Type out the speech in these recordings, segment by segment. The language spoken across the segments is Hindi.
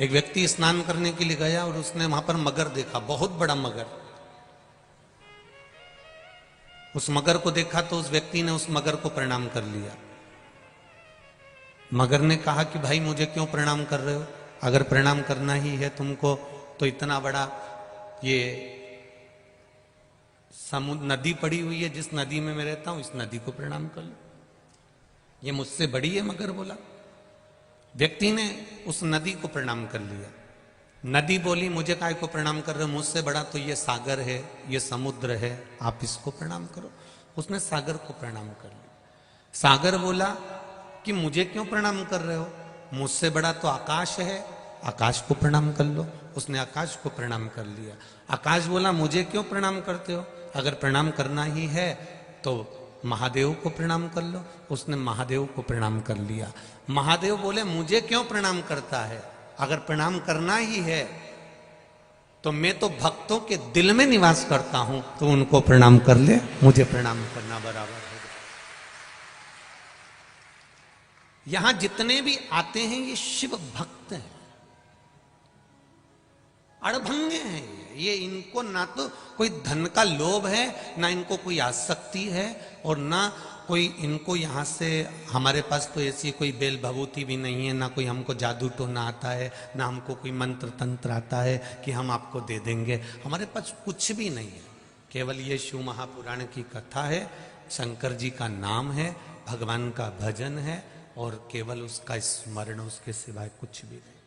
एक व्यक्ति स्नान करने के लिए गया और उसने वहां पर मगर देखा, बहुत बड़ा मगर। उस मगर को देखा तो उस व्यक्ति ने उस मगर को प्रणाम कर लिया। मगर ने कहा कि भाई मुझे क्यों प्रणाम कर रहे हो? अगर प्रणाम करना ही है तुमको तो इतना बड़ा ये समुद्र नदी पड़ी हुई है, जिस नदी में मैं रहता हूं इस नदी को प्रणाम कर लो, ये मुझसे बड़ी है। मगर बोला। व्यक्ति ने उस नदी को प्रणाम कर लिया। नदी बोली मुझे काय को प्रणाम कर रहे हो? मुझसे बड़ा तो ये सागर है, ये समुद्र है, आप इसको प्रणाम करो। उसने सागर को प्रणाम कर लिया। सागर बोला कि मुझे क्यों प्रणाम कर रहे हो? मुझसे बड़ा तो आकाश है, आकाश को प्रणाम कर लो। उसने आकाश को प्रणाम कर लिया। आकाश बोला मुझे क्यों प्रणाम करते हो? अगर प्रणाम करना ही है तो महादेव को प्रणाम कर लो। उसने महादेव को प्रणाम कर लिया। महादेव बोले मुझे क्यों प्रणाम करता है? अगर प्रणाम करना ही है तो मैं तो भक्तों के दिल में निवास करता हूं, तो उनको प्रणाम कर ले, मुझे प्रणाम करना बराबर है। यहां जितने भी आते हैं ये शिव भक्त हैं, अड़भंगे हैं। ये इनको ना तो कोई धन का लोभ है, ना इनको कोई आसक्ति है, और ना कोई इनको यहां से, हमारे पास तो ऐसी कोई बेल भभूति भी नहीं है, ना कोई हमको जादू टोना आता है, ना हमको कोई मंत्र तंत्र आता है कि हम आपको दे देंगे। हमारे पास कुछ भी नहीं है। केवल ये शिव महापुराण की कथा है, शंकर जी का नाम है, भगवान का भजन है, और केवल उसका स्मरण, उसके सिवाय कुछ भी नहीं।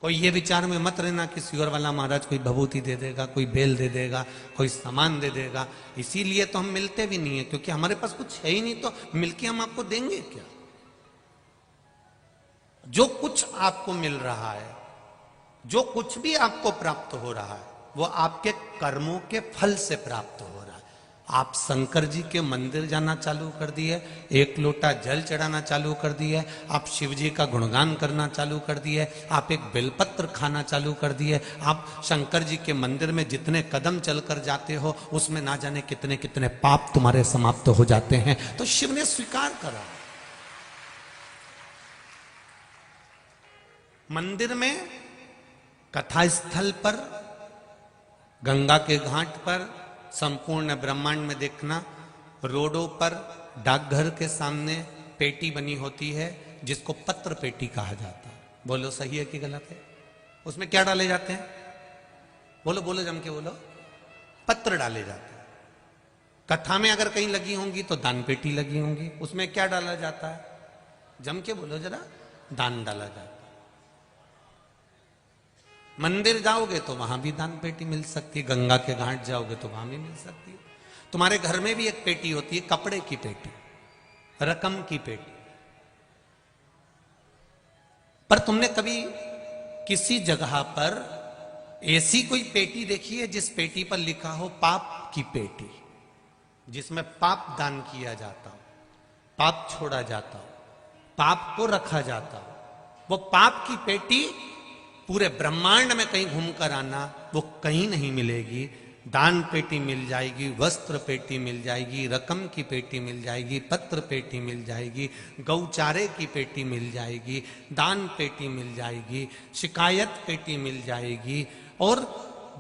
कोई ये विचार में मत रहना कि सियोर वाला महाराज कोई भभूति दे देगा, कोई बेल दे देगा, कोई सामान दे देगा। इसीलिए तो हम मिलते भी नहीं है, क्योंकि हमारे पास कुछ है ही नहीं, तो मिलके हम आपको देंगे क्या? जो कुछ आपको मिल रहा है, जो कुछ भी आपको प्राप्त हो रहा है, वो आपके कर्मों के फल से प्राप्त हो रहा है। आप शंकर जी के मंदिर जाना चालू कर दिए, एक लोटा जल चढ़ाना चालू कर दिए, आप शिव जी का गुणगान करना चालू कर दिए, आप एक बेलपत्र खाना चालू कर दिए, आप शंकर जी के मंदिर में जितने कदम चलकर जाते हो उसमें ना जाने कितने कितने पाप तुम्हारे समाप्त हो जाते हैं। तो शिव ने स्वीकार करा। मंदिर में, कथा स्थल पर, गंगा के घाट पर, संपूर्ण ब्रह्मांड में देखना, रोडों पर, डाकघर के सामने पेटी बनी होती है जिसको पत्र पेटी कहा जाता है। बोलो सही है कि गलत है? उसमें क्या डाले जाते हैं? बोलो बोलो, जम के बोलो। पत्र डाले जाते हैं। कथा में अगर कहीं लगी होंगी तो दान पेटी लगी होंगी, उसमें क्या डाला जाता है? जम के बोलो जरा। दान डाला जाता है। मंदिर जाओगे तो वहां भी दान पेटी मिल सकती है, गंगा के घाट जाओगे तो वहां भी मिल सकती है। तुम्हारे घर में भी एक पेटी होती है, कपड़े की पेटी, रकम की पेटी। पर तुमने कभी किसी जगह पर ऐसी कोई पेटी देखी है जिस पेटी पर लिखा हो पाप की पेटी, जिसमें पाप दान किया जाता हो, पाप छोड़ा जाता हो, पाप को रखा जाता हो? वो पाप की पेटी पूरे ब्रह्मांड में कहीं घूमकर आना, वो कहीं नहीं मिलेगी। दान पेटी मिल जाएगी, वस्त्र पेटी मिल जाएगी, रकम की पेटी मिल जाएगी, पत्र पेटी मिल जाएगी, गौचारे की पेटी मिल जाएगी, दान पेटी मिल जाएगी, शिकायत पेटी मिल जाएगी, और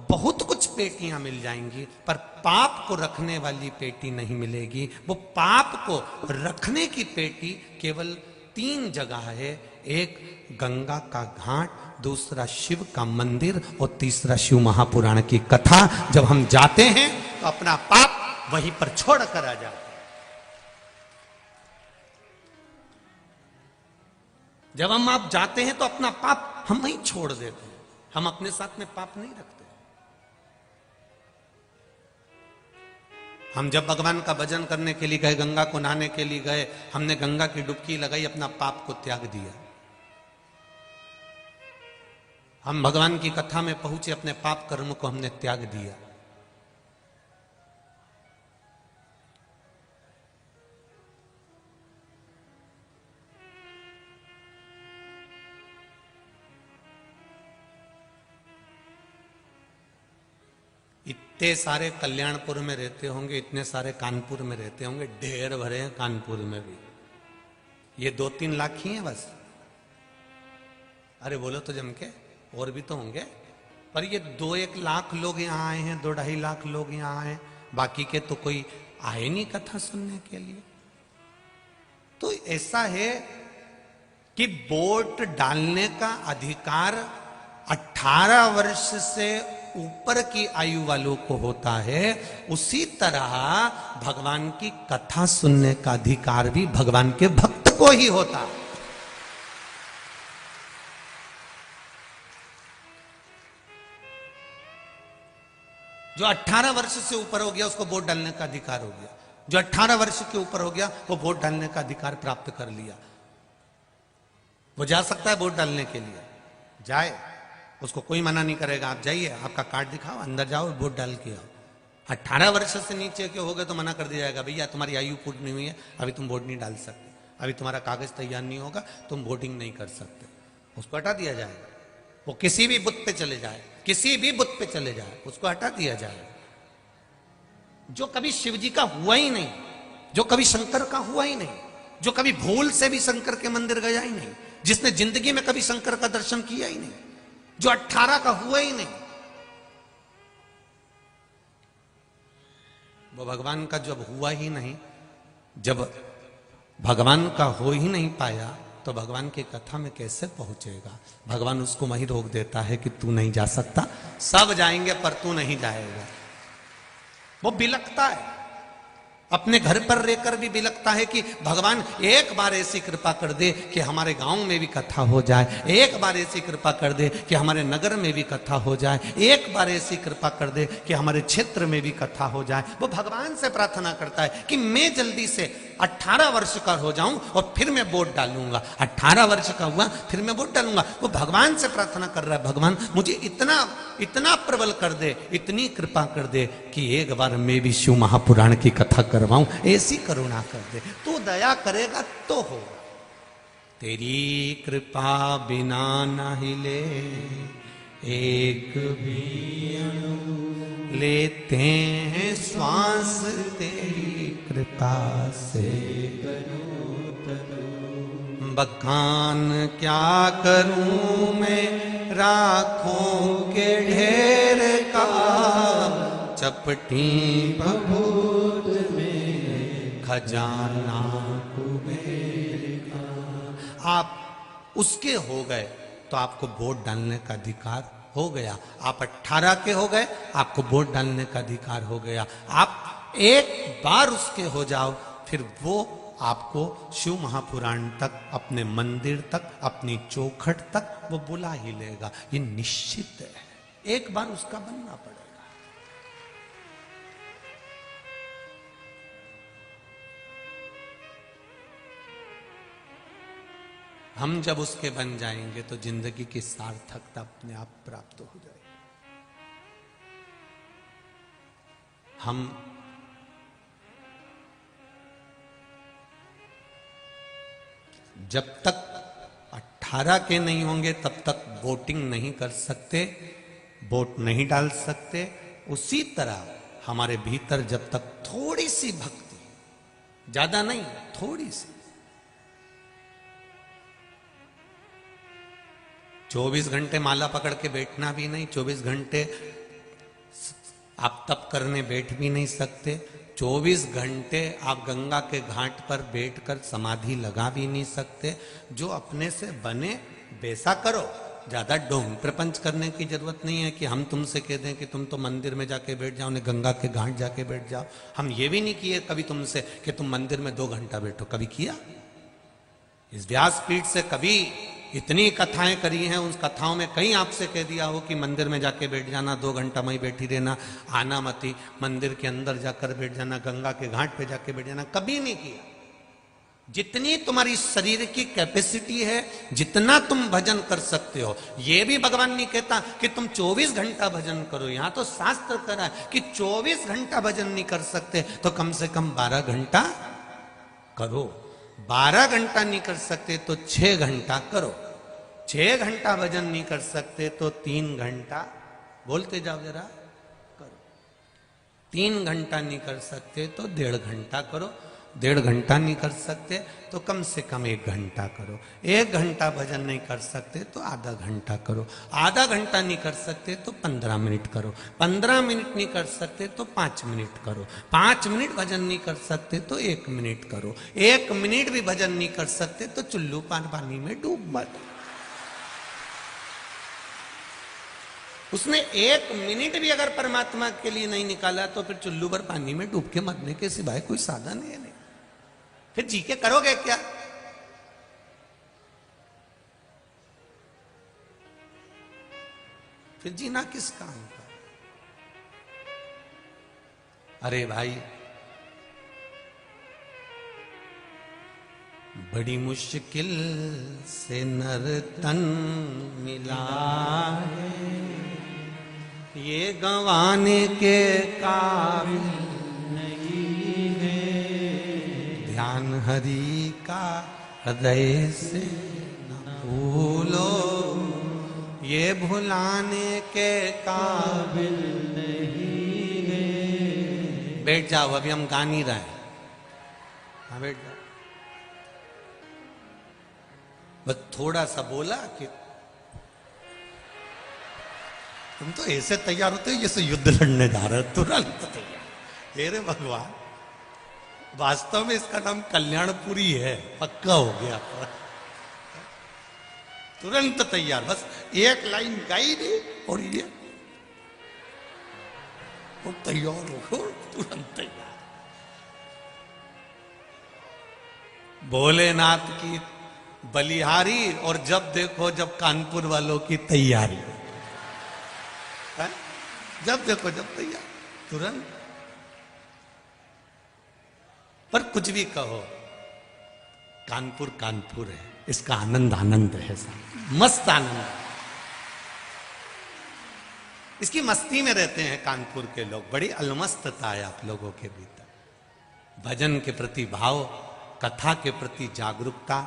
बहुत कुछ पेटियां मिल जाएंगी, पर पाप को रखने वाली पेटी नहीं मिलेगी। वो पाप को रखने की पेटी केवल 3 जगह है। एक गंगा का घाट, दूसरा शिव का मंदिर, और तीसरा शिव महापुराण की कथा। जब हम जाते हैं तो अपना पाप वहीं पर छोड़ कर आ जाते हैं। जब हम आप जाते हैं तो अपना पाप हम वहीं छोड़ देते हैं, हम अपने साथ में पाप नहीं रखते। हम जब भगवान का भजन करने के लिए गए, गंगा को नहाने के लिए गए, हमने गंगा की डुबकी लगाई, अपना पाप को त्याग दिया। हम भगवान की कथा में पहुंचे, अपने पाप कर्म को हमने त्याग दिया। इतने सारे कल्याणपुर में रहते होंगे, इतने सारे कानपुर में रहते होंगे, ढेर भरे हैं कानपुर में भी। ये 2-3 लाख ही हैं बस। अरे बोलो तो जम के, और भी तो होंगे, पर ये 2-1 लाख लोग यहाँ आए हैं, 2-2.5 लाख लोग यहाँ आए, बाकी के तो कोई आए नहीं कथा सुनने के लिए। तो ऐसा है कि वोट डालने का अधिकार 18 वर्ष से ऊपर की आयु वालों को होता है, उसी तरह भगवान की कथा सुनने का अधिकार भी भगवान के भक्त को ही होता है। जो 18 वर्ष से ऊपर हो गया उसको वोट डालने का अधिकार हो गया, जो 18 वर्ष के ऊपर हो गया वो वोट डालने का अधिकार प्राप्त कर लिया, वो जा सकता है वोट डालने के लिए, जाए, उसको कोई मना नहीं करेगा। आप जाइए, आपका कार्ड दिखाओ, अंदर जाओ, वोट डाल के आओ। 18 वर्ष से नीचे के हो गए तो मना कर दिया जाएगा, भैया तुम्हारी आयु पूर्ण नहीं हुई है, अभी तुम वोट नहीं डाल सकते, अभी तुम्हारा कागज तैयार नहीं होगा, तुम वोटिंग नहीं कर सकते, उसको हटा दिया जाएगा। वो किसी भी बुथ पे चले जाए, किसी भी बुथ पे चले जाए, उसको हटा दिया जाएगा। जो कभी शिव जी का हुआ ही नहीं, जो कभी शंकर का हुआ ही नहीं, जो कभी भूल से भी शंकर के मंदिर गया ही नहीं, जिसने जिंदगी में कभी शंकर का दर्शन किया ही नहीं, जो 18 का हुआ ही नहीं, वो भगवान का जब हुआ ही नहीं, जब भगवान का हो ही नहीं पाया, तो भगवान की कथा में कैसे पहुंचेगा। भगवान उसको वहीं रोक देता है कि तू नहीं जा सकता, सब जाएंगे पर तू नहीं जाएगा। वो बिलखता है, अपने घर पर रहकर भी बिलखता है कि भगवान एक बार ऐसी कृपा कर दे कि हमारे गांव में भी कथा हो जाए, एक बार ऐसी कृपा कर दे कि हमारे नगर में भी कथा हो जाए, एक बार ऐसी कृपा कर दे कि हमारे क्षेत्र में भी कथा हो जाए। वो भगवान से प्रार्थना करता है कि मैं जल्दी से 18 वर्ष का हो जाऊं और फिर मैं वोट डालूंगा, 18 वर्ष का हुआ फिर मैं वोट डालूंगा। वो भगवान से प्रार्थना कर रहा है, भगवान मुझे इतना इतना प्रबल कर दे, इतनी कृपा कर दे कि एक बार मैं भी शिव महापुराण की कथा करवाऊं, ऐसी करुणा कर दे। तू दया करेगा तो होगा। तेरी कृपा बिना न हिले एक भी अणु, लेते हैं श्वास तेरी कृपा से। बखान क्या करूं मैं राखों के ढेर का, चपटी बबूत में खजाना कुबेर का। आप उसके हो गए तो आपको वोट डालने का अधिकार हो गया। आप 18 के हो गए, आपको वोट डालने का अधिकार हो गया। आप एक बार उसके हो जाओ, फिर वो आपको शिव महापुराण तक, अपने मंदिर तक, अपनी चौखट तक वो बुला ही लेगा। ये निश्चित है, एक बार उसका बनना पड़ेगा। हम जब उसके बन जाएंगे तो जिंदगी की सार्थकता अपने आप प्राप्त हो जाएगी। हम जब तक 18 के नहीं होंगे तब तक वोटिंग नहीं कर सकते, वोट नहीं डाल सकते। उसी तरह हमारे भीतर जब तक थोड़ी सी भक्ति, ज्यादा नहीं, थोड़ी सी, 24 घंटे माला पकड़ के बैठना भी नहीं, 24 घंटे आप तप करने बैठ भी नहीं सकते, 24 घंटे आप गंगा के घाट पर बैठकर समाधि लगा भी नहीं सकते। जो अपने से बने वैसा करो, ज्यादा ढोंग प्रपंच करने की जरूरत नहीं है कि हम तुमसे कह दें कि तुम तो मंदिर में जाके बैठ जाओ, उन्हें गंगा के घाट जाके बैठ जाओ। हम ये भी नहीं किए कभी तुमसे कि तुम मंदिर में 2 घंटा बैठो, कभी किया? इस व्यासपीठ से कभी इतनी कथाएं करी हैं, उस कथाओं में कहीं आपसे कह दिया हो कि मंदिर में जाके बैठ जाना, 2 घंटा वहीं बैठी रहना, आना मती, मंदिर के अंदर जाकर बैठ जाना, गंगा के घाट पे जाके बैठ जाना, कभी नहीं किया। जितनी तुम्हारी शरीर की कैपेसिटी है, जितना तुम भजन कर सकते हो, ये भी भगवान नहीं कहता कि तुम 24 घंटा भजन करो। यहां तो शास्त्र कह रहा है कि 24 घंटा भजन नहीं कर सकते तो कम से कम 12 घंटा करो। 12 घंटा नहीं कर सकते तो 6 घंटा करो। 6 घंटा भजन नहीं कर सकते तो 3 घंटा, बोलते जाओ जरा, करो। 3 घंटा नहीं कर सकते तो 1.5 घंटा करो। 1.5 घंटा नहीं कर सकते तो कम से कम 1 घंटा करो। 1 घंटा भजन नहीं कर सकते तो आधा घंटा करो। आधा घंटा नहीं कर सकते तो 15 मिनट करो। 15 मिनट नहीं कर सकते तो 5 मिनट करो। 5 मिनट भजन नहीं कर सकते तो 1 मिनट करो। 1 मिनट भी भजन नहीं कर सकते तो चुल्लू पानी में डूब मत। उसने 1 मिनट भी अगर परमात्मा के लिए नहीं निकाला तो फिर चुल्लू पर पानी में डूब के मरने के सिवाय कोई साधन है नहीं। फिर जी के करोगे क्या? फिर जीना किस काम का? अरे भाई, बड़ी मुश्किल से नर तन मिला है, ये गंवाने के काबिल नहीं है। ध्यान हरि का हृदय से न भूलो, ये भुलाने के काबिल नहीं है। बैठ जाओ, अभी हम गा नहीं रहे हैं। हाँ बैठ जाओ। बस थोड़ा सा बोला कि तुम तो ऐसे तैयार होते हो जैसे युद्ध लड़ने जा रहे हो, तुरंत तैयार। हेरे भगवान, वास्तव में इसका नाम कल्याणपुरी है, पक्का हो गया। तुरंत तैयार, बस एक लाइन गाई दी और ये और तैयार हो, तुरंत तैयार। भोलेनाथ की बलिहारी और जब देखो जब कानपुर वालों की तैयारी है? जब देखो जब तैयार, तुरंत। पर कुछ भी कहो, कानपुर कानपुर है, इसका आनंद आनंद है, मस्त आनंद। इसकी मस्ती में रहते हैं कानपुर के लोग। बड़ी अलमस्तता है आप लोगों के भीतर। भजन के प्रति भाव, कथा के प्रति जागरूकता,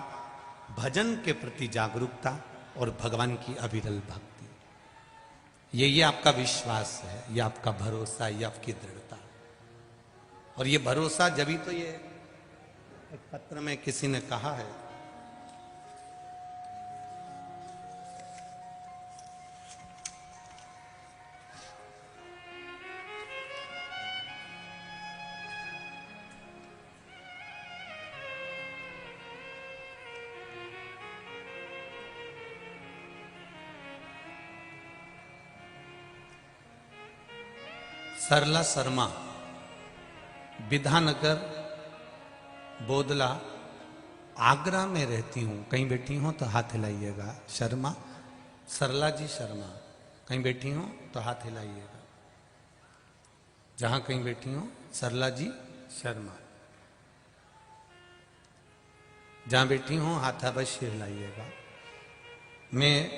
भजन के प्रति जागरूकता और भगवान की अविरल भक्ति। ये आपका विश्वास है, ये आपका भरोसा, ये आपकी दृढ़ता। और ये भरोसा जब ही तो ये एक पत्र में किसी ने कहा है, सरला शर्मा, विधानगर बोदला, आगरा में रहती हूँ। कहीं बैठी हो तो हाथ हिलाइएगा। शर्मा, सरला जी शर्मा, कहीं बैठी हो तो हाथ हिलाइएगा। जहां कहीं बैठी हो, सरला जी शर्मा, जहां बैठी हो हाथ अवश्य हिलाइएगा। मैं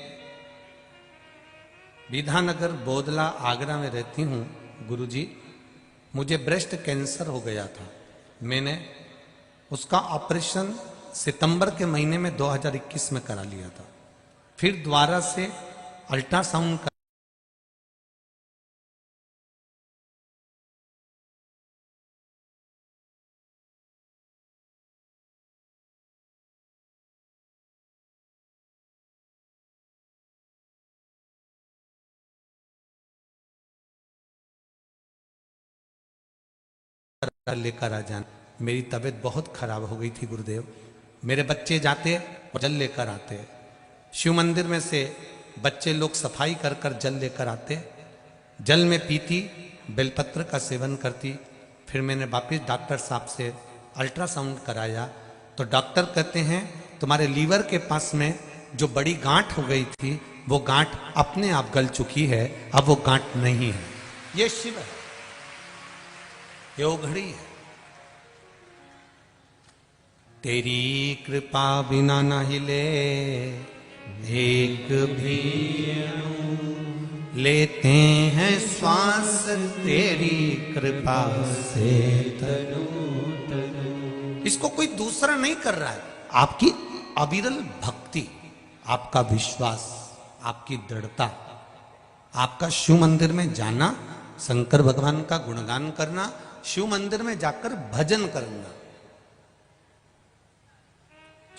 विधानगर बोदला आगरा में रहती हूँ। गुरुजी, मुझे ब्रेस्ट कैंसर हो गया था। मैंने उसका ऑपरेशन सितंबर के महीने में 2021 में करा लिया था। फिर दोबारा से अल्ट्रासाउंड लेकर आ जाना। मेरी तबीयत बहुत खराब हो गई थी गुरुदेव। मेरे बच्चे जाते और जल लेकर आते। शिव मंदिर में से बच्चे लोग सफाई कर कर जल लेकर आते। जल में पीती, बेलपत्र का सेवन करती। फिर मैंने वापिस डॉक्टर साहब से अल्ट्रासाउंड कराया तो डॉक्टर कहते हैं तुम्हारे लीवर के पास में जो बड़ी गांठ हो गई थी वो गांठ अपने आप गल चुकी है, अब वो गांठ नहीं है। ये शिव है, ये उघड़ी है। तेरी कृपा बिना न हिले एक भी अणु, लेते हैं श्वास तेरी कृपा से तनु तनु। इसको कोई दूसरा नहीं कर रहा है। आपकी अविरल भक्ति, आपका विश्वास, आपकी दृढ़ता, आपका शिव मंदिर में जाना, शंकर भगवान का गुणगान करना, शिव मंदिर में जाकर भजन करना,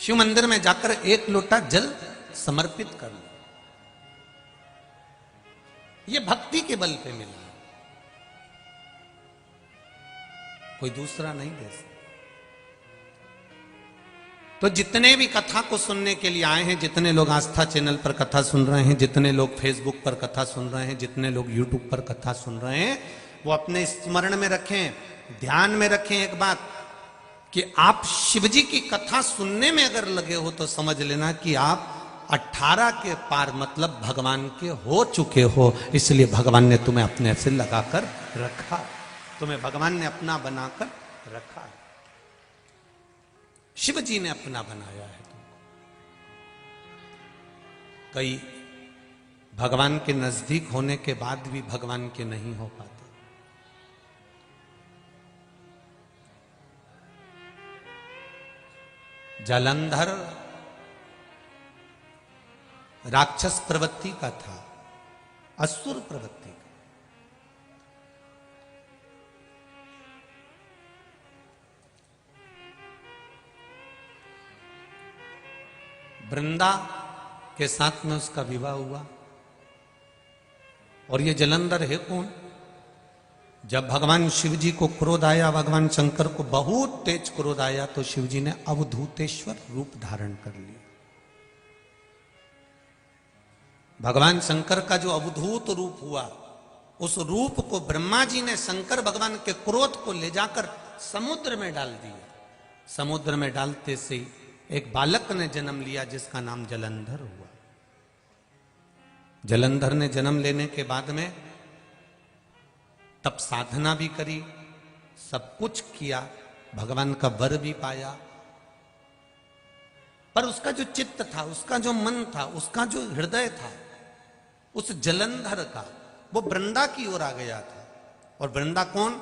शिव मंदिर में जाकर एक लोटा जल समर्पित कर लो। ये भक्ति के बल पे मिला, कोई दूसरा नहीं दे सकता। तो जितने भी कथा को सुनने के लिए आए हैं, जितने लोग आस्था चैनल पर कथा सुन रहे हैं, जितने लोग फेसबुक पर कथा सुन रहे हैं, जितने लोग यूट्यूब पर कथा सुन रहे हैं, वो अपने स्मरण में रखें, ध्यान में रखें एक बात, कि आप शिवजी की कथा सुनने में अगर लगे हो तो समझ लेना कि आप 18 के पार मतलब भगवान के हो चुके हो। इसलिए भगवान ने तुम्हें अपने से लगाकर रखा, तुम्हें भगवान ने अपना बनाकर रखा है, शिव जी ने अपना बनाया है तुमको। कई भगवान के नजदीक होने के बाद भी भगवान के नहीं हो पाते। जालंधर राक्षस प्रवृत्ति का था, असुर प्रवृत्ति का। वृंदा के साथ में उसका विवाह हुआ। और ये जलंधर है कौन? जब भगवान शिव जी को क्रोध आया, भगवान शंकर को बहुत तेज क्रोध आया, तो शिव जी ने अवधूतेश्वर रूप धारण कर लिया। भगवान शंकर का जो अवधूत रूप हुआ, उस रूप को ब्रह्मा जी ने शंकर भगवान के क्रोध को ले जाकर समुद्र में डाल दिया। समुद्र में डालते से एक बालक ने जन्म लिया जिसका नाम जलंधर हुआ। जलंधर ने जन्म लेने के बाद में तब साधना भी करी, सब कुछ किया, भगवान का वर भी पाया, पर उसका जो चित्त था, उसका जो मन था, उसका जो हृदय था, उस जलंधर का, वो वृंदा की ओर आ गया था। और वृंदा कौन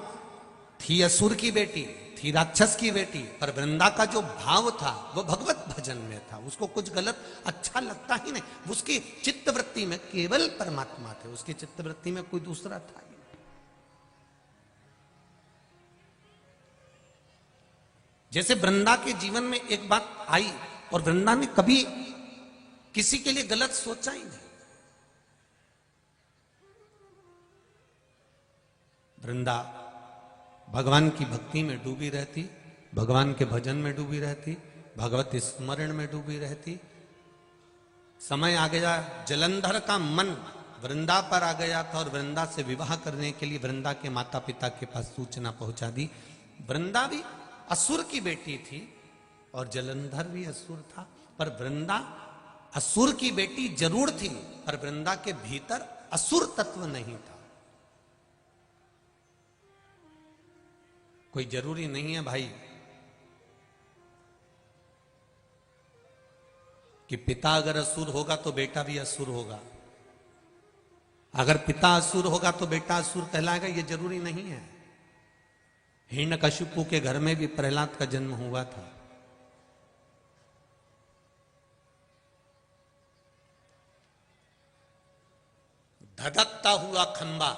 थी? असुर की बेटी थी, राक्षस की बेटी। पर वृंदा का जो भाव था वो भगवत भजन में था, उसको कुछ गलत अच्छा लगता ही नहीं। उसकी चित्तवृत्ति में केवल परमात्मा थे, उसकी चित्तवृत्ति में कोई दूसरा था ही नहीं। जैसे वृंदा के जीवन में एक बात आई और वृंदा ने कभी किसी के लिए गलत सोचा ही नहीं। वृंदा भगवान की भक्ति में डूबी रहती, भगवान के भजन में डूबी रहती, भगवत स्मरण में डूबी रहती। समय आ गया, जलंधर का मन वृंदा पर आ गया था और वृंदा से विवाह करने के लिए वृंदा के माता पिता के पास सूचना पहुंचा दी। वृंदा भी असुर की बेटी थी और जलंधर भी असुर था, पर वृंदा असुर की बेटी जरूर थी, पर वृंदा के भीतर असुर तत्व नहीं था। कोई जरूरी नहीं है भाई कि पिता अगर असुर होगा तो बेटा भी असुर होगा, अगर पिता असुर होगा तो बेटा असुर कहलाएगा, ये जरूरी नहीं है। हिरण्यकशिपु के घर में भी प्रहलाद का जन्म हुआ था। धधकता हुआ खंबा,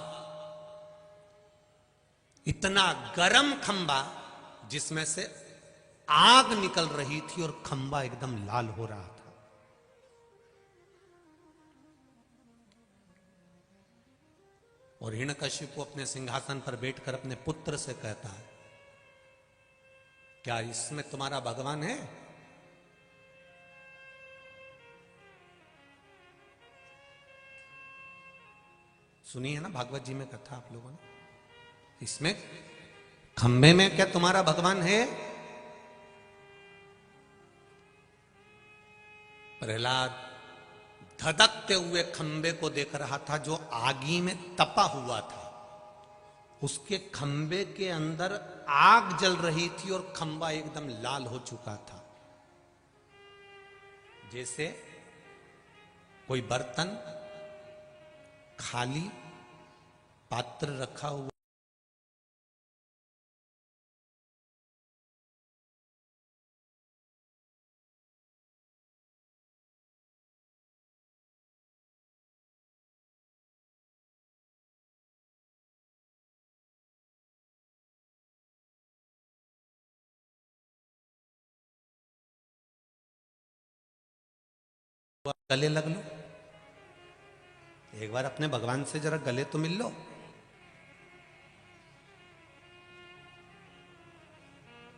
इतना गरम खंबा जिसमें से आग निकल रही थी और खंबा एकदम लाल हो रहा था। और हिरण्यकशिपु अपने सिंहासन पर बैठकर अपने पुत्र से कहता है, क्या इसमें तुम्हारा भगवान है? सुनी है ना भागवत जी में कथा आप लोगों ने? इसमें खंबे में क्या तुम्हारा भगवान है? प्रहलाद धधकते हुए खंबे को देख रहा था जो आगी में तपा हुआ था। उसके खंबे के अंदर आग जल रही थी और खंबा एकदम लाल हो चुका था। जैसे कोई बर्तन खाली पात्र रखा हुआ गले लग लो, एक बार अपने भगवान से जरा गले तो मिल लो।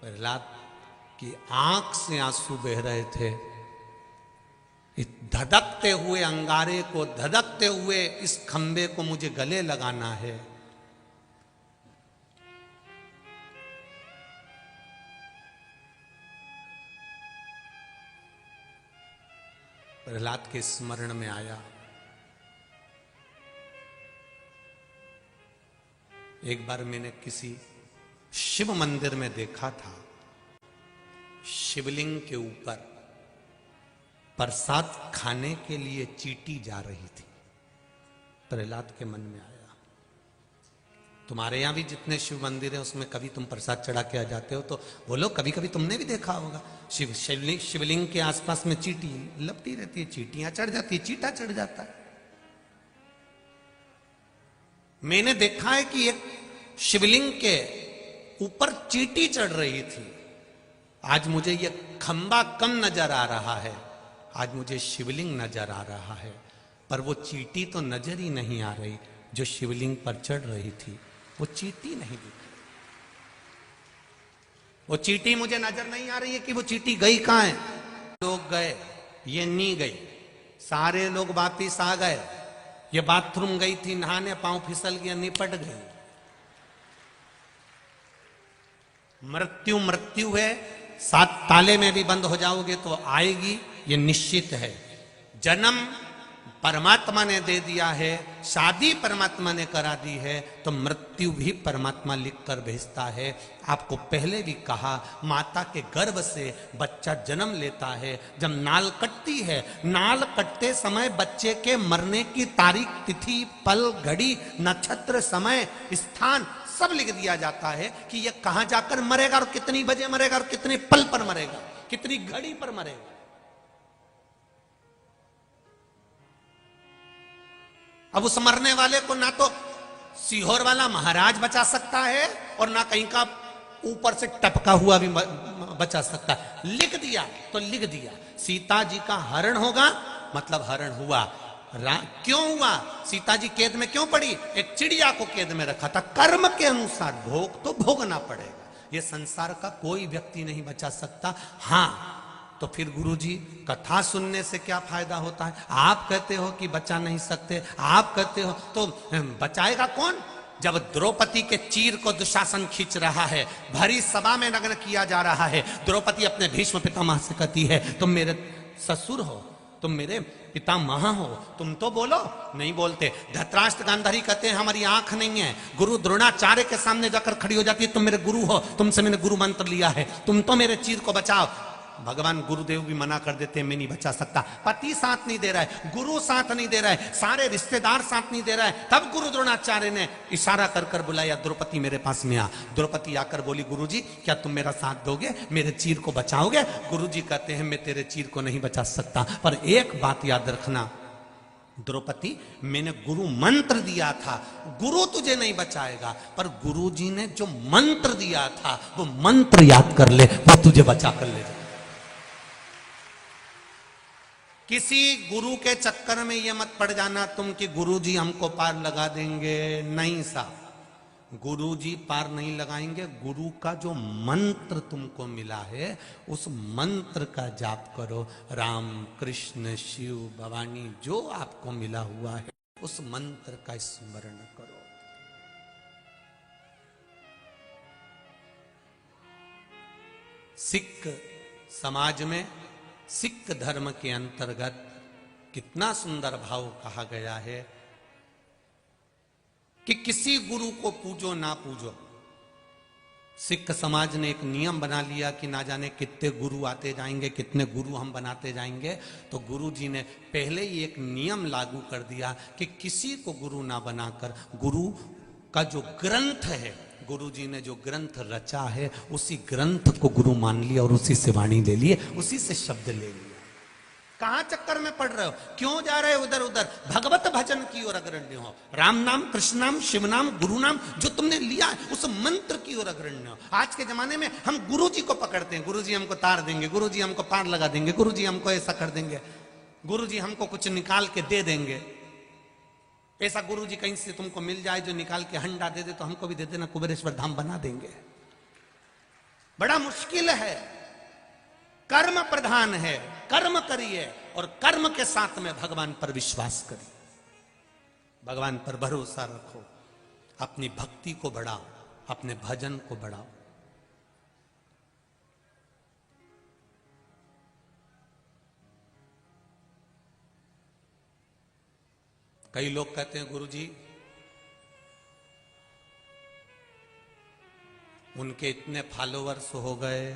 प्रहलाद की आंख से आंसू बह रहे थे। इस धधकते हुए अंगारे को, धधकते हुए इस खंबे को मुझे गले लगाना है। प्रहलाद के स्मरण में आया, एक बार मैंने किसी शिव मंदिर में देखा था, शिवलिंग के ऊपर प्रसाद खाने के लिए चींटी जा रही थी। प्रहलाद के मन में आया, तुम्हारे यहां भी जितने शिव मंदिर है उसमें कभी तुम प्रसाद चढ़ा के आ जाते हो, तो बोलो कभी कभी तुमने भी देखा होगा शिवलिंग के आसपास में चींटी लपटी रहती है, चींटियां चढ़ जाती है, चींटा चढ़ जाता है। मैंने देखा है कि एक शिवलिंग के ऊपर चींटी चढ़ रही थी। आज मुझे यह खंबा कम नजर आ रहा है, आज मुझे शिवलिंग नजर आ रहा है, पर वो चींटी तो नजर ही नहीं आ रही जो शिवलिंग पर चढ़ रही थी। वो चींटी नहीं दिख, वो चींटी मुझे नजर नहीं आ रही है कि वो चींटी गई कहां है। लोग गए, ये नहीं गई, सारे लोग वापिस आ गए। ये बाथरूम गई थी नहाने, पांव फिसल गया, निपट गई। मृत्यु मृत्यु है, 7 ताले में भी बंद हो जाओगे तो आएगी, ये निश्चित है। जन्म परमात्मा ने दे दिया है, शादी परमात्मा ने करा दी है, तो मृत्यु भी परमात्मा लिख कर भेजता है। आपको पहले भी कहा, माता के गर्भ से बच्चा जन्म लेता है। जब नाल कटती है, नाल कटते समय बच्चे के मरने की तारीख, तिथि, पल, घड़ी, नक्षत्र, समय, स्थान सब लिख दिया जाता है कि यह कहां जाकर मरेगा और कितनी बजे मरेगा और कितने पल पर मरेगा, कितनी घड़ी पर मरेगा। अब उस मरने वाले को ना तो सीहोर वाला महाराज बचा सकता है और ना कहीं का ऊपर से टपका हुआ भी बचा सकता है। लिख दिया तो लिख दिया, सीता जी का हरण होगा, मतलब हरण हुआ। क्यों हुआ? सीता जी कैद में क्यों पड़ी? एक चिड़िया को कैद में रखा था। कर्म के अनुसार भोग तो भोगना पड़ेगा, ये संसार का कोई व्यक्ति नहीं बचा सकता। हाँ, तो फिर गुरुजी कथा सुनने से क्या फायदा होता है? आप कहते हो कि बचा नहीं सकते, आप कहते हो तो बचाएगा कौन? जब द्रौपदी के चीर को दुशासन खींच रहा है, भरी सभा में नग्न किया जा रहा है, द्रौपदी अपने भीष्म पितामह से कहती है, तुम मेरे ससुर हो, तुम मेरे पितामह हो, तुम तो बोलो। नहीं बोलते। धृतराष्ट्र गांधारी कहते हैं हमारी आंख नहीं है। गुरु द्रोणाचार्य के सामने जाकर खड़ी हो जाती है, तुम मेरे गुरु हो, तुमसे मैंने गुरु मंत्र लिया है, तुम तो मेरे चीर को बचाओ। भगवान गुरुदेव भी मना कर देते हैं, मैं नहीं बचा सकता। पति साथ नहीं दे रहा है, गुरु साथ नहीं दे रहा है, सारे रिश्तेदार साथ नहीं दे रहा है। तब गुरु द्रोणाचार्य ने इशारा कर कर बुलाया, द्रौपदी मेरे पास में आ। द्रौपदी आकर बोली, गुरुजी क्या तुम मेरा साथ दोगे, मेरे चीर को बचाओगे? गुरुजी कहते हैं मैं तेरे चीर को नहीं बचा सकता, पर एक बात याद रखना द्रौपदी, मैंने गुरु मंत्र दिया था, गुरु तुझे नहीं बचाएगा, पर गुरुजी ने जो मंत्र दिया था वो मंत्र याद कर ले, वो तुझे बचा कर ले जाए। किसी गुरु के चक्कर में यह मत पड़ जाना तुम कि गुरुजी हमको पार लगा देंगे। नहीं साहब, गुरुजी पार नहीं लगाएंगे। गुरु का जो मंत्र तुमको मिला है उस मंत्र का जाप करो। राम, कृष्ण, शिव, भवानी, जो आपको मिला हुआ है उस मंत्र का स्मरण करो। सिख समाज में, सिख धर्म के अंतर्गत कितना सुंदर भाव कहा गया है कि किसी गुरु को पूजो ना पूजो। सिख समाज ने एक नियम बना लिया कि ना जाने कितने गुरु आते जाएंगे, कितने गुरु हम बनाते जाएंगे। तो गुरु जी ने पहले ही एक नियम लागू कर दिया कि किसी को गुरु ना बनाकर, गुरु का जो ग्रंथ है, गुरु जी ने जो ग्रंथ रचा है उसी ग्रंथ को गुरु मान लिया और उसी से वाणी ले लिए, उसी से शब्द ले लिया। कहां चक्कर में पड़ रहे हो? क्यों जा रहे हो उधर उधर? भगवत भजन की ओर अग्रण्य हो। राम नाम, कृष्ण नाम, शिव नाम, गुरु नाम जो तुमने लिया उस मंत्र की ओर अग्रण्य हो। आज के जमाने में हम गुरु जी को पकड़ते हैं, गुरु जी हमको तार देंगे, गुरु जी हमको पार लगा देंगे, गुरु जी हमको ऐसा कर देंगे। गुरुजी हमको कुछ निकाल के दे देंगे, ऐसा गुरुजी कहीं से तुमको मिल जाए जो निकाल के हंडा दे दे तो हमको भी दे देना, कुबेरेश्वर धाम बना देंगे। बड़ा मुश्किल है, कर्म प्रधान है। कर्म करिए और कर्म के साथ में भगवान पर विश्वास करिए, भगवान पर भरोसा रखो, अपनी भक्ति को बढ़ाओ, अपने भजन को बढ़ाओ। कई लोग कहते हैं गुरुजी उनके इतने फॉलोवर्स हो गए,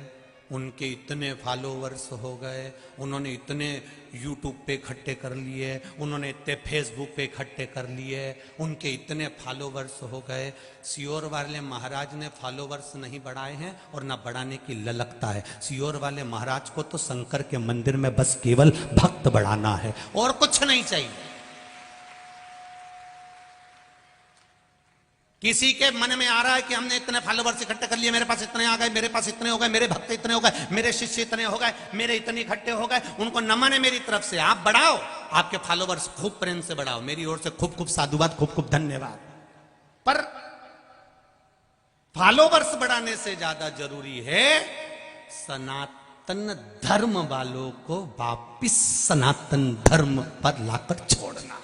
उनके इतने फॉलोवर्स हो गए, उन्होंने इतने यूट्यूब पे इकट्ठे कर लिए, उन्होंने इतने फेसबुक पे इकट्ठे कर लिए, उनके इतने फॉलोवर्स हो गए। सियोर वाले महाराज ने फॉलोवर्स नहीं बढ़ाए हैं और ना बढ़ाने की ललकता है। सियोर वाले महाराज को तो शंकर के मंदिर में बस केवल भक्त बढ़ाना है और कुछ नहीं चाहिए। किसी के मन में आ रहा है कि हमने इतने फॉलोवर्स इकट्ठे कर लिए, मेरे पास इतने आ गए, मेरे पास इतने हो गए, मेरे भक्त इतने हो गए, मेरे शिष्य इतने हो गए, मेरे इतने इकट्ठे हो गए, उनको नमन है मेरी तरफ से। आप बढ़ाओ, आपके फॉलोवर्स खूब प्रेम से बढ़ाओ, मेरी ओर से खूब खूब साधुवाद, खूब खूब धन्यवाद। पर फॉलोवर्स बढ़ाने से ज्यादा जरूरी है सनातन धर्म वालों को वापिस सनातन धर्म पर लाकर छोड़ना।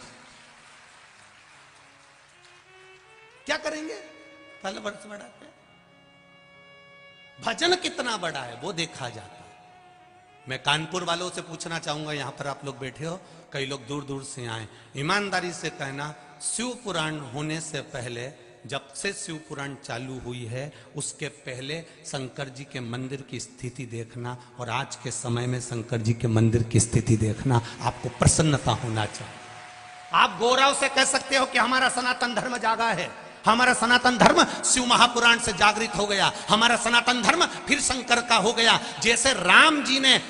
क्या करेंगे? फॉलोवर्स बढ़ाते, भजन कितना बड़ा है वो देखा जाता है। मैं कानपुर वालों से पूछना चाहूंगा, यहां पर आप लोग बैठे हो, कई लोग दूर दूर से आए, ईमानदारी से कहना, शिव पुराण होने से पहले, जब से शिव पुराण चालू हुई है उसके पहले शंकर जी के मंदिर की स्थिति देखना और आज के समय में शंकर जी के मंदिर की स्थिति देखना, आपको प्रसन्नता होना चाहिए। आप गौरव से कह सकते हो कि हमारा सनातन धर्म जागा है, हमारा सनातन धर्म शिव महापुराण से जागृत हो गया, हमारा सनातन धर्म फिर शंकर का हो गया। जैसे राम जी ने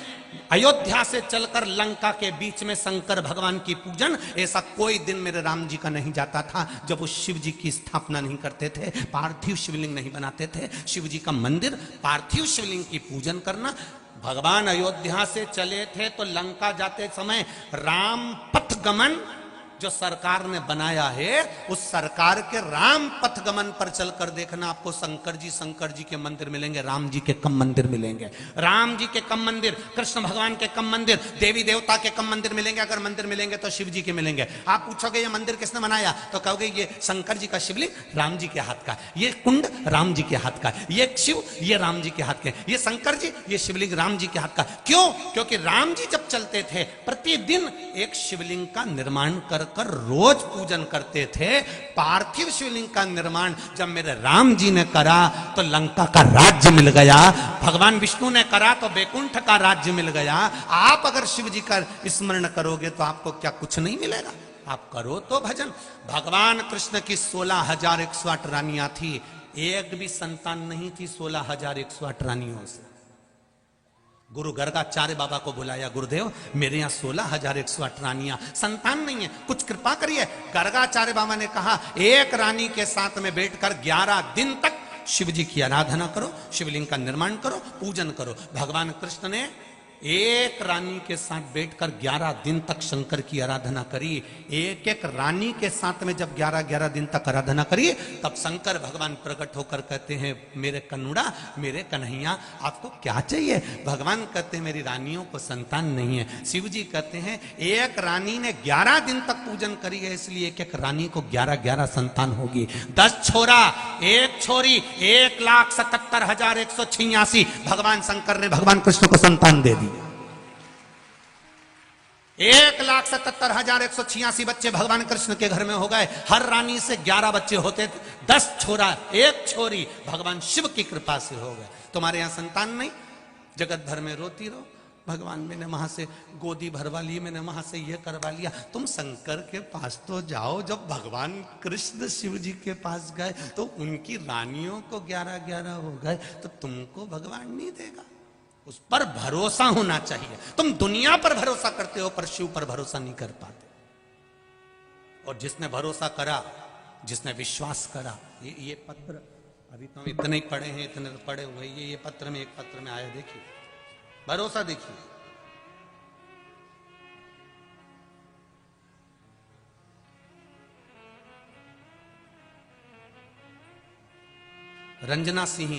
अयोध्या से चलकर लंका के बीच में शंकर भगवान की पूजन, ऐसा कोई दिन मेरे राम जी का नहीं जाता था जब वो शिव जी की स्थापना नहीं करते थे, पार्थिव शिवलिंग नहीं बनाते थे। शिव जी का मंदिर, पार्थिव शिवलिंग की पूजन करना। भगवान अयोध्या से चले थे तो लंका जाते समय राम पथ गमन जो सरकार ने बनाया है, उस सरकार के राम पथ गमन पर चलकर देखना, आपको शंकर जी के मंदिर मिलेंगे, राम जी के कम मंदिर मिलेंगे। राम जी के कम मंदिर, कृष्ण भगवान के कम मंदिर, देवी देवता के कम मंदिर मिलेंगे। अगर मंदिर मिलेंगे तो शिव जी के मिलेंगे। आप पूछोगे ये मंदिर किसने बनाया, तो कहोगे ये शंकर जी का शिवलिंग राम जी के हाथ का, ये कुंड राम जी के हाथ का, ये शिव ये राम जी के हाथ के, ये शंकर जी ये शिवलिंग राम जी के हाथ का। क्यों? क्योंकि राम जी जब चलते थे प्रतिदिन एक शिवलिंग का निर्माण कर रोज पूजन करते थे। पार्थिव शिवलिंग का निर्माण जब मेरे राम जी ने करा तो लंका का राज्य मिल गया, भगवान विष्णु ने करा तो बैकुंठ का राज्य मिल गया। आप अगर शिव जी का स्मरण करोगे तो आपको क्या कुछ नहीं मिलेगा? आप करो तो भजन। भगवान कृष्ण की 16,108 रानियां थी, एक भी संतान नहीं थी 16,108 रानियों से। गुरु गर्गाचार्य बाबा को बुलाया, गुरुदेव मेरे यहाँ 16,108 रानियां, संतान नहीं है, कुछ कृपा करिए। गर्गाचार्य बाबा ने कहा एक रानी के साथ में बैठकर 11 दिन तक शिव जी की आराधना करो, शिवलिंग का निर्माण करो, पूजन करो। भगवान कृष्ण ने एक रानी के साथ बैठकर 11 दिन तक शंकर की आराधना करी। एक एक रानी के साथ में जब 11-11 दिन तक आराधना करी, तब शंकर भगवान प्रकट होकर कहते हैं मेरे कन्नुड़ा, मेरे कन्हैया आपको क्या चाहिए? भगवान कहते हैं मेरी रानियों को संतान नहीं है। शिव जी कहते हैं एक रानी ने 11 दिन तक पूजन करी है, इसलिए एक एक रानी को 11-11 संतान होगी। 10 छोरा 1 छोरी, 1,77,186 भगवान शंकर ने भगवान कृष्ण को संतान दे दी। 1,77,186 बच्चे भगवान कृष्ण के घर में हो गए। हर रानी से 11 बच्चे होते थे, 10 छोरा 1 छोरी भगवान शिव की कृपा से हो गए। तुम्हारे यहां संतान नहीं, जगत भर में रोती रहो, भगवान मैंने वहां से गोदी भरवा ली, मैंने वहां से ये करवा लिया। तुम शंकर के पास तो जाओ। जब भगवान कृष्ण शिव जी के पास गए तो उनकी रानियों को 11-11 हो गए, तो तुमको भगवान नहीं देगा? उस पर भरोसा होना चाहिए। तुम दुनिया पर भरोसा करते हो पर शिव पर भरोसा नहीं कर पाते। और जिसने भरोसा करा, जिसने विश्वास करा, ये पत्र अभी तो हम इतने ही पढ़े हैं, इतने पढ़े हुए, ये पत्र में, एक पत्र में आया, देखिए भरोसा देखिए। रंजना सिंह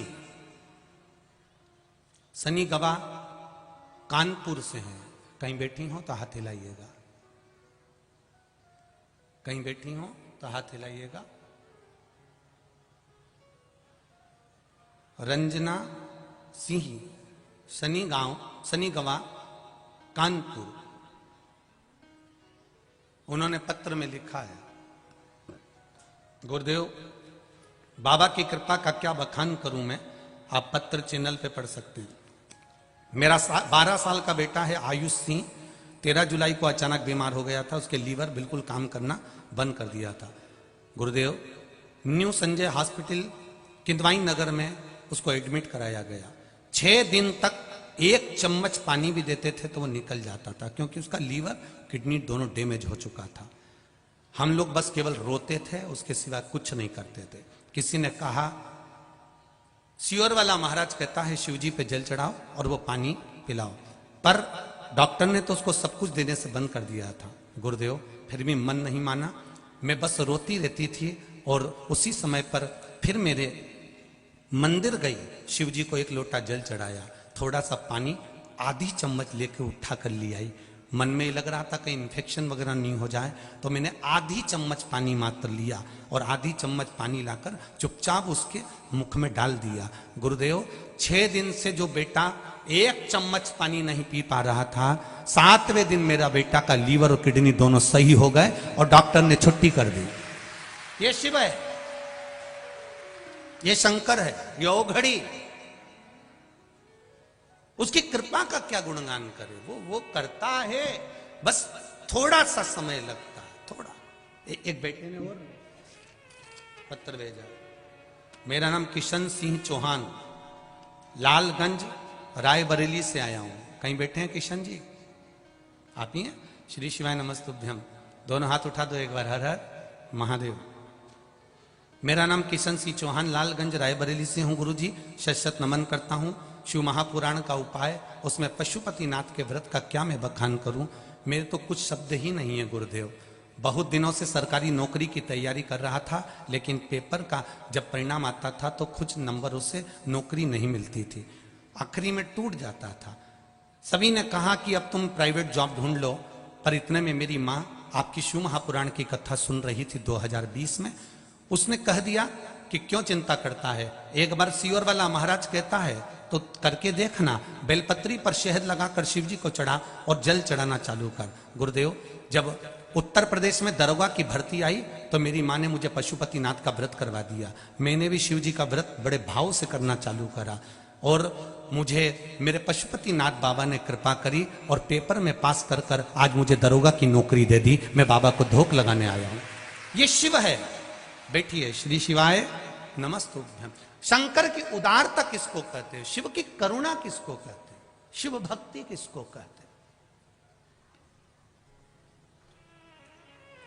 सनी गवा कानपुर से हैं। कहीं बैठी हो तो हाथ हिलाइएगा, कहीं बैठी हो तो हाथ हिलाइएगा। रंजना सिंह सनी गवा कानपुर, उन्होंने पत्र में लिखा है, गुरुदेव बाबा की कृपा का क्या बखान करूं मैं, आप पत्र चैनल पे पढ़ सकते हैं। मेरा 12 साल का बेटा है आयुष सिंह, 13 जुलाई को अचानक बीमार हो गया था, उसके लीवर बिल्कुल काम करना बंद कर दिया था। गुरुदेव न्यू संजय हॉस्पिटल किदवाई नगर में उसको एडमिट कराया गया। 6 दिन तक 1 चम्मच पानी भी देते थे तो वो निकल जाता था, क्योंकि उसका लीवर किडनी दोनों डैमेज हो चुका था। हम लोग बस केवल रोते थे, उसके सिवा कुछ नहीं करते थे। किसी ने कहा, सियोर वाला महाराज कहता है शिवजी पे जल चढ़ाओ और वो पानी पिलाओ, पर डॉक्टर ने तो उसको सब कुछ देने से बंद कर दिया था। गुरुदेव फिर भी मन नहीं माना, मैं बस रोती रहती थी। और उसी समय पर फिर मेरे मंदिर गई, शिवजी को 1 लोटा जल चढ़ाया, थोड़ा सा पानी आधी चम्मच लेके उठा कर ले आई। मन में लग रहा था कहीं इन्फेक्शन वगैरह नहीं हो जाए, तो मैंने आधी चम्मच पानी मात्र लिया और आधी चम्मच पानी लाकर चुपचाप उसके मुख में डाल दिया। गुरुदेव 6 दिन से जो बेटा 1 चम्मच पानी नहीं पी पा रहा था, 7वें दिन मेरा बेटा का लीवर और किडनी दोनों सही हो गए और डॉक्टर ने छुट्टी कर दी। ये शिव है, ये शंकर है, ये ओघड़ी। उसकी कृपा का क्या गुणगान करे, वो करता है, बस थोड़ा सा समय लगता है, थोड़ा। एक बेटे ने और पत्र भेजा, मेरा नाम किशन सिंह चौहान, लालगंज रायबरेली से आया हूं। कहीं बैठे हैं किशन जी? आप ही हैं? श्री शिवाय नमस्तुभ्यम। दोनों हाथ उठा दो एक बार, हर हर महादेव। मेरा नाम किशन सिंह चौहान, लालगंज रायबरेली से हूं। गुरु जी शत नमन करता हूं। शिव महापुराण का उपाय, उसमें पशुपतिनाथ के व्रत का क्या मैं बखान करूं, मेरे तो कुछ शब्द ही नहीं है गुरुदेव। बहुत दिनों से सरकारी नौकरी की तैयारी कर रहा था, लेकिन पेपर का जब परिणाम आता था तो कुछ नंबरों से नौकरी नहीं मिलती थी, आखिरी में टूट जाता था। सभी ने कहा कि अब तुम प्राइवेट जॉब ढूंढ लो, पर इतने में मेरी माँ आपकी शिव महापुराण की कथा सुन रही थी 2020 में। उसने कह दिया कि क्यों चिंता करता है, एक बार सियोर वाला महाराज कहता है तो करके देखना, बेलपत्री पर शहद लगाकर शिव जी को चढ़ा और जल चढ़ाना चालू कर। गुरुदेव जब उत्तर प्रदेश में दरोगा की भर्ती आई तो मेरी माँ ने मुझे पशुपतिनाथ का व्रत करवा दिया। मैंने भी शिव जी का व्रत बड़े भाव से करना चालू करा और मुझे मेरे पशुपतिनाथ बाबा ने कृपा करी और पेपर में पास कर कर आज मुझे दरोगा की नौकरी दे दी। मैं बाबा को धोख लगाने आया हूं। ये शिव है। बैठिए, श्री शिवाय नमस्तुभ्यम। शंकर की उदारता किसको कहते हैं? शिव की करुणा किसको कहते हैं? शिव भक्ति किसको कहते हैं?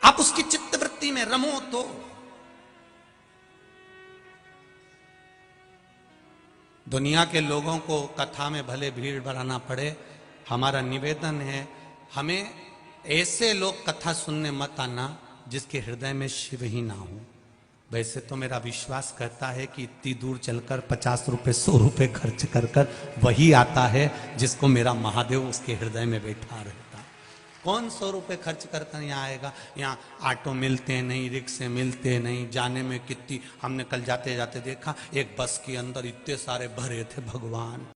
आप उसकी चित्तवृत्ति में रमो तो। दुनिया के लोगों को कथा में भले भीड़ बढ़ाना पड़े, हमारा निवेदन है हमें ऐसे लोग कथा सुनने मत आना जिसके हृदय में शिव ही ना हो। वैसे तो मेरा विश्वास कहता है कि इतनी दूर चलकर 50 रुपए 100 रुपए खर्च कर कर वही आता है जिसको मेरा महादेव उसके हृदय में बैठा रहता। कौन 100 रुपए खर्च कर कर यहाँ आएगा? यहाँ ऑटो मिलते नहीं, रिक्शे मिलते नहीं, जाने में कितनी, हमने कल जाते जाते देखा एक बस के अंदर इतने सारे भरे थे भगवान।